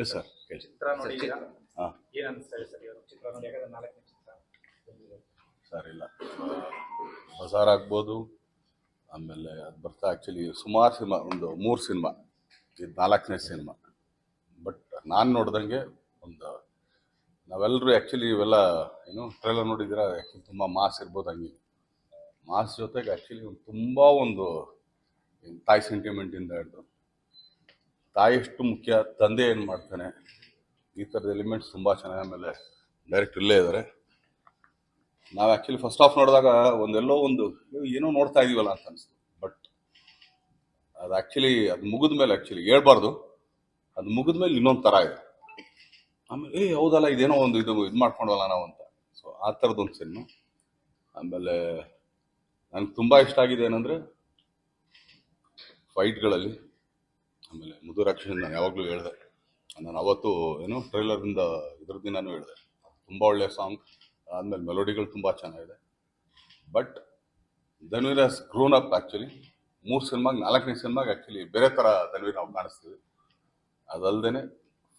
Yes sir. ಚಿತ್ರ ನೋಡಿದ್ದೀರಾ? ಹಾಂ ಏನ್ ಅನಿಸ್ತಾ ಇದೆ ಸರ್ ಇವತ್ತು ಚಿತ್ರ ನೋಡಿ? ಯಾಕಂದ್ರೆ 4ನೇ ಚಿತ್ರ ಸರ್. ಇಲ್ಲ, ಬಜಾರ್ ಆಗ್ಬೋದು, ಆಮೇಲೆ ಅದು ಬರ್ತಾ ಆ್ಯಕ್ಚುಲಿ ಸುಮಾರು ಸಿನಿಮಾ, ಒಂದು 3 ಸಿನಿಮಾ, ಇದು 4ನೇ ಸಿನಿಮಾ. ಬಟ್ ನಾನು ನೋಡ್ದಂಗೆ ಒಂದು ನಾವೆಲ್ಲರೂ ಆ್ಯಕ್ಚುಲಿ ಇವೆಲ್ಲ ಏನು ಟ್ರೈಲರ್ ನೋಡಿದ್ದೀರಾ, ಆ್ಯಕ್ಚುಲಿ ತುಂಬ ಮಾಸ್ ಇರ್ಬೋದು. ಹಂಗೆ ಮಾಸ್ ಜೊತೆಗೆ ಆ್ಯಕ್ಚುಲಿ ತುಂಬ ಒಂದು ತಾಯಿ ಸೆಂಟಿಮೆಂಟಿಂದ ಹಿಡಿದು ತಾಯಿ ಎಷ್ಟು ಮುಖ್ಯ, ತಂದೆ ಏನು ಮಾಡ್ತಾನೆ, ಈ ಥರದ ಎಲಿಮೆಂಟ್ಸ್ ತುಂಬ ಚೆನ್ನಾಗಿ. ಆಮೇಲೆ ಡೈರೆಕ್ಟ್ ಇಲ್ಲೇ ಇದ್ದಾರೆ. ನಾವು ಆ್ಯಕ್ಚುಲಿ ಫಸ್ಟ್ ಹಾಫ್ ನೋಡಿದಾಗ ಒಂದೆಲ್ಲೋ ಒಂದು ಏನೋ ನೋಡ್ತಾ ಇದೀವಲ್ಲ ಅಂತ ಅನಿಸ್ತು. ಬಟ್ ಅದು ಆ್ಯಕ್ಚುಲಿ ಅದು ಮುಗಿದ ಮೇಲೆ ಆ್ಯಕ್ಚುಲಿ ಹೇಳ್ಬಾರ್ದು, ಅದು ಮುಗಿದ ಮೇಲೆ ಇನ್ನೊಂದು ಥರ ಇದೆ. ಆಮೇಲೆ ಹೌದಲ್ಲ, ಇದೇನೋ ಒಂದು ಇದು ಮಾಡ್ಕೊಂಡಲ್ಲ ನಾವು ಅಂತ. ಸೊ ಆ ಥರದ್ದೊಂದು ಸಿನಿಮಾ. ಆಮೇಲೆ ನನಗೆ ತುಂಬ ಇಷ್ಟ ಆಗಿದೆ ಏನಂದರೆ ಫೈಟ್ಗಳಲ್ಲಿ. ಆಮೇಲೆ ಮುದುರಾಕ್ಷನ್ ನಾನು ಯಾವಾಗಲೂ ಹೇಳಿದೆ, ನಾನು ಅವತ್ತು ಏನೋ ಟ್ರೈಲರಿಂದ ಇದ್ರ ದಿನಾನು ಹೇಳಿದೆ, ತುಂಬ ಒಳ್ಳೆಯ ಸಾಂಗ್. ಆದಮೇಲೆ ಮೆಲೋಡಿಗಳು ತುಂಬ ಚೆನ್ನಾಗಿದೆ. But Dhanveer has grown up actually. 3 ಸಿನಿಮಾಗೆ 4ನೇ ಸಿನಿಮಾಗೆ ಆ್ಯಕ್ಚುಲಿ ಬೇರೆ ಥರ ಧನ್ವೀರ್ ನಾವು ಕಾಣಿಸ್ತೀವಿ. ಅದಲ್ಲದೆ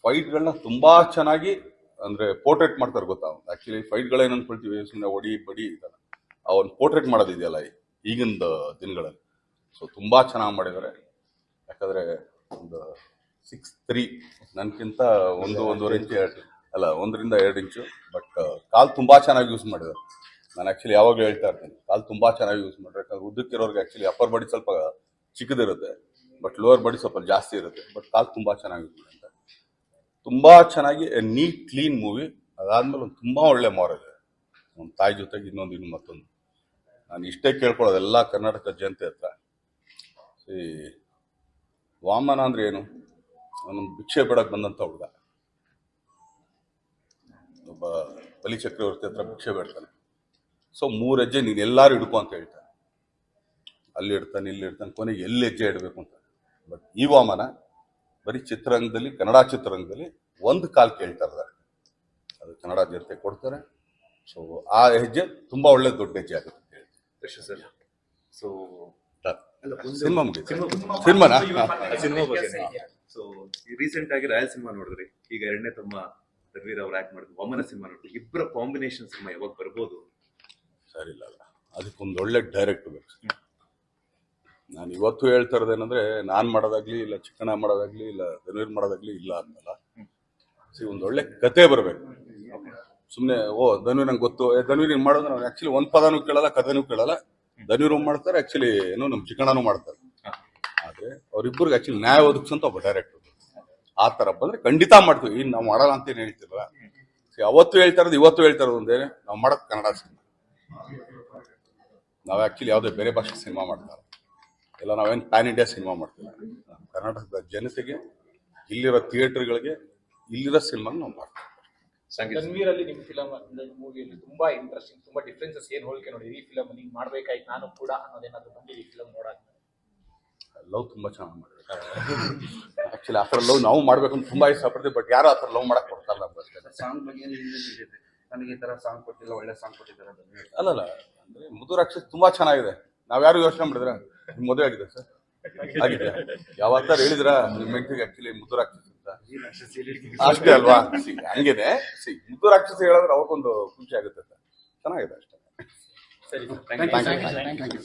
ಫೈಟ್ಗಳನ್ನ ತುಂಬ ಚೆನ್ನಾಗಿ ಅಂದರೆ ಪೋರ್ಟ್ರೇಟ್ ಮಾಡ್ತಾರೆ. ಗೊತ್ತಾ, ಆ್ಯಕ್ಚುಲಿ ಫೈಟ್ಗಳೇನು ಅಂದ್ಕೊಳ್ತೀವಿ, ಸುಮ್ಮನೆ ಒಡಿ ಬಡಿ ಇದಲ್ಲ, ಅವನು ಪೋರ್ಟ್ರೇಟ್ ಮಾಡೋದಿದೆಯಲ್ಲ ಈಗಿನ ದಿನಗಳಲ್ಲಿ. ಸೊ ತುಂಬ ಚೆನ್ನಾಗಿ ಮಾಡಿದ್ದಾರೆ. ಯಾಕಂದರೆ ಒಂದು 6'3", ನನಗಿಂತ 1.5 ಇಂಚು ಅಲ್ಲ 1ರಿಂದ 2 ಇಂಚು. ಬಟ್ ಕಾಲು ತುಂಬ ಚೆನ್ನಾಗಿ ಯೂಸ್ ಮಾಡಿದ್ದಾರೆ. ನಾನು ಆ್ಯಕ್ಚುಲಿ ಯಾವಾಗಲೂ ಹೇಳ್ತಾ ಇರ್ತೀನಿ, ಕಾಲು ತುಂಬ ಚೆನ್ನಾಗಿ ಯೂಸ್ ಮಾಡಿದ್ರೆ. ಯಾಕಂದ್ರೆ ಉದ್ದಕ್ಕಿರೋರಿಗೆ ಆ್ಯಕ್ಚುಲಿ ಅಪ್ಪರ್ ಬಾಡಿ ಸ್ವಲ್ಪ ಚಿಕ್ಕದಿರುತ್ತೆ, ಬಟ್ ಲೋವರ್ ಬಾಡಿ ಸ್ವಲ್ಪ ಜಾಸ್ತಿ ಇರುತ್ತೆ. ಬಟ್ ಕಾಲು ತುಂಬ ಚೆನ್ನಾಗಿ ಯೂಸ್ ಮಾಡಿದ್ದಾರೆ. ತುಂಬ ಚೆನ್ನಾಗಿ ನೀಟ್ ಕ್ಲೀನ್ ಮೂವಿ. ಅದಾದಮೇಲೆ ಒಂದು ತುಂಬ ಒಳ್ಳೆ ಮಾರಲ್ ಇದೆ. ಒಂದು ತಾಯಿ ಜೊತೆಗೆ ಇನ್ನೊಂದು ಮತ್ತೊಂದು. ನಾನು ಇಷ್ಟೇ ಕೇಳ್ಕೊಳ್ಳೋದು ಎಲ್ಲ ಕರ್ನಾಟಕ ಜನತೆ ಹತ್ರ, ಈ ವಾಮನ ಅಂದರೆ ಏನು, ಅವನು ಭಿಕ್ಷೆ ಬೇಡಕ್ಕೆ ಬಂದಂಥ ಹುಡುಗ. ಒಬ್ಬ ಬಲಿ ಚಕ್ರವರ್ತಿ ಹತ್ರ ಭಿಕ್ಷೆ ಬೇಡ್ತಾನೆ. ಸೊ 3 ಹೆಜ್ಜೆ ನೀನು ಎಲ್ಲರೂ ಹಿಡ್ಕೊ ಅಂತ ಹೇಳ್ತಾನೆ. ಅಲ್ಲಿ ಇಡ್ತಾನೆ, ಇಲ್ಲಿ ಇಡ್ತಾನೆ, ಕೊನೆಗೆ ಎಲ್ಲಿ ಹೆಜ್ಜೆ ಇಡಬೇಕು ಅಂತ. ಬಟ್ ಈ ವಾಮನ ಬರೀ ಚಿತ್ರರಂಗದಲ್ಲಿ, ಕನ್ನಡ ಚಿತ್ರರಂಗದಲ್ಲಿ ಒಂದು ಕಾಲು ಕೇಳ್ತಾ ಇದ್ದಾರೆ, ಅದು ಕನ್ನಡ ಜನತೆ ಕೊಡ್ತಾರೆ. ಸೊ ಆ ಹೆಜ್ಜೆ ತುಂಬ ಒಳ್ಳೆ ದೊಡ್ಡ ಹೆಜ್ಜೆ ಆಗುತ್ತೆ ಅಂತ ಹೇಳ್ತೀನಿ. ಸರ್, ಸೊ ಸಿನಿಮಾ ಮುಗಿತು. ಸಿನಿಮಾನಾ? ಸಿನಿಮಾ ಬಗ್ಗೆ ಸೊ ರೀಸೆಂಟ್ ಆಗಿ ರಾಯಲ್ ಸಿನಿಮಾ ನೋಡಿದ್ರಿ, ಈಗ 2ನೇ ತಮ್ಮ ಧನ್ವೀರ್ ಅವ್ರು ಆಕ್ಟ್ ಮಾಡಿದ್ರು ವಾಮನ ಸಿನಿಮಾ ನೋಡಿದ್ರಿ. ಇಬ್ಬರ ಕಾಂಬಿನೇಷನ್ ಸಿನಿಮಾ ಯಾವಾಗ ಬರ್ಬೋದು? ಸರಿ, ಇಲ್ಲ ಅದಕ್ಕೊಂದು ಒಳ್ಳೆ ಡೈರೆಕ್ಟ್ ಬೇಕು. ನಾನು ಇವತ್ತು ಹೇಳ್ತಾ ಇರೋದೇನಂದ್ರೆ, ನಾನು ಮಾಡೋದಾಗ್ಲಿ, ಇಲ್ಲ ಚಿಕ್ಕಣ್ಣ ಮಾಡೋದಾಗ್ಲಿ, ಇಲ್ಲ ಧನ್ವೀರ್ ಮಾಡೋದಾಗ್ಲಿ ಇಲ್ಲ ಅನ್ನಲ್ಲ. ಒಂದು ಒಳ್ಳೆ ಕತೆ ಬರಬೇಕು. ಸುಮ್ಮನೆ ಧನ್ವೀರ್ ನಂಗೆ ಗೊತ್ತು, ಧನ್ವೀರ್ ಹಿಂಗೆ ಮಾಡೋದು, ನಾವು ಆ್ಯಕ್ಚುಲಿ ಒಂದು ಪದನೂ ಕೇಳಲ್ಲ, ಕಥೆನೂ ಕೇಳಲ್ಲ. ಧನ್ವೀರ್ ಮಾಡ್ತಾರೆ, ಆ್ಯಕ್ಚುಲಿ ಏನೋ ನಮ್ಮ ಚಿಕ್ಕಣ್ಣನೂ ಮಾಡ್ತಾರೆ. ಆದರೆ ಅವರಿಬ್ಬರಿಗೆ ಆ್ಯಕ್ಚುಲಿ ನ್ಯಾಯ ಒದಗಿಸಂತ ಒಬ್ಬ ಡೈರೆಕ್ಟರ್ ಆ ಥರ ಬಂದರೆ ಖಂಡಿತ ಮಾಡ್ತೀವಿ. ಇನ್ನು ನಾವು ಮಾಡಲ್ಲ ಅಂತ ಏನು ಹೇಳ್ತಿರಲ್ಲ. ಅವತ್ತು ಹೇಳ್ತಾ ಇರೋದು, ಇವತ್ತು ಹೇಳ್ತಾ ಇರೋದು ಒಂದೇನೆ, ನಾವು ಮಾಡೋದು ಕನ್ನಡ ಸಿನಿಮಾ. ನಾವು ಆ್ಯಕ್ಚುಲಿ ಯಾವುದೇ ಬೇರೆ ಭಾಷೆ ಸಿನಿಮಾ ಮಾಡ್ತಾರೆ ಇಲ್ಲ, ನಾವೇನು ಪ್ಯಾನ್ ಇಂಡಿಯಾ ಸಿನಿಮಾ ಮಾಡ್ತೀವಿ. ಕರ್ನಾಟಕದ ಜನತೆಗೆ, ಇಲ್ಲಿರೋ ಥಿಯೇಟರ್ಗಳಿಗೆ, ಇಲ್ಲಿರೋ ಸಿನಿಮಾನ ನಾವು ಮಾಡ್ತೀವಿ. ಧನ್ವೀರ್ ಅಲ್ಲಿ ನಿಮ್ಮ ಫಿಲಮ್ ಮೂವಿಯಲ್ಲಿ ತುಂಬಾ ಇಂಟ್ರೆಸ್ಟಿಂಗ್, ತುಂಬಾ ಡಿಫ್ರೆನ್ಸಸ್ ಏನ್ ಹೋಲಿಕೆ ನೋಡಿ ಈ ಫಿಲಮ್ ನೀವು ಮಾಡ್ಬೇಕಾಯ್ತು ನಾನು ಕೂಡ ಅನ್ನೋದೇನಾದ್ರು ಬಂದಿದೆ ಈ ಫಿಲಮ್ ನೋಡಾಕ? ಲವ್ ತುಂಬ ಚೆನ್ನಾಗಿ ಮಾಡಿದ್ರು. ಆ್ಯಕ್ಚುಲಿ ಆ ಥರ ಲವ್ ನಾವು ಮಾಡ್ಬೇಕಂತ ತುಂಬ ಇಷ್ಟಪಡ್ತೀವಿ. ಬಟ್ ಯಾರು ಆ ಥರ ಲವ್ ಮಾಡಕ್ಕೆ ಕೊಡ್ತಾರಲ್ಲ ಅಷ್ಟೇ. ಸಾಂಗ್ ಬಗ್ಗೆ ನನಗೆ ಈ ತರ ಸಾಂಗ್ ಕೊಟ್ಟಿಲ್ಲ, ಒಳ್ಳೆ ಸಾಂಗ್ ಕೊಟ್ಟಿದ್ದಾರೆ. ಅಲ್ಲಲ್ಲ, ಅಂದರೆ ಮುದುರಾಕ್ಷಸ್ ತುಂಬ ಚೆನ್ನಾಗಿದೆ. ನಾವ್ಯಾರು ಯೋಚನೆ ಮಾಡಿದ್ರೆ ನಿಮ್ಮ ಮದುವೆ ಆಗಿದೆ ಸರ್? ಆಗಿದೆ. ಯಾವತ್ತಾರು ಹೇಳಿದ್ರ ನಿಮ್ಮ ಹೆಂಡತಿಗೆ ಆ್ಯಕ್ಚುಲಿ ಮುದುರಾಕ್ಷಸ್ ಅಂತ? ಅಷ್ಟೇ ಅಲ್ವಾ? ಹಂಗೇನೆ ಮುದುರಾಕ್ಷಸ್ ಹೇಳಿದ್ರೆ ಅವ್ರಿಗೊಂದು ಖುಷಿ ಆಗುತ್ತೆ. ಚೆನ್ನಾಗಿದೆ ಅಷ್ಟೇ. ಸರಿ, ಥ್ಯಾಂಕ್ ಯು.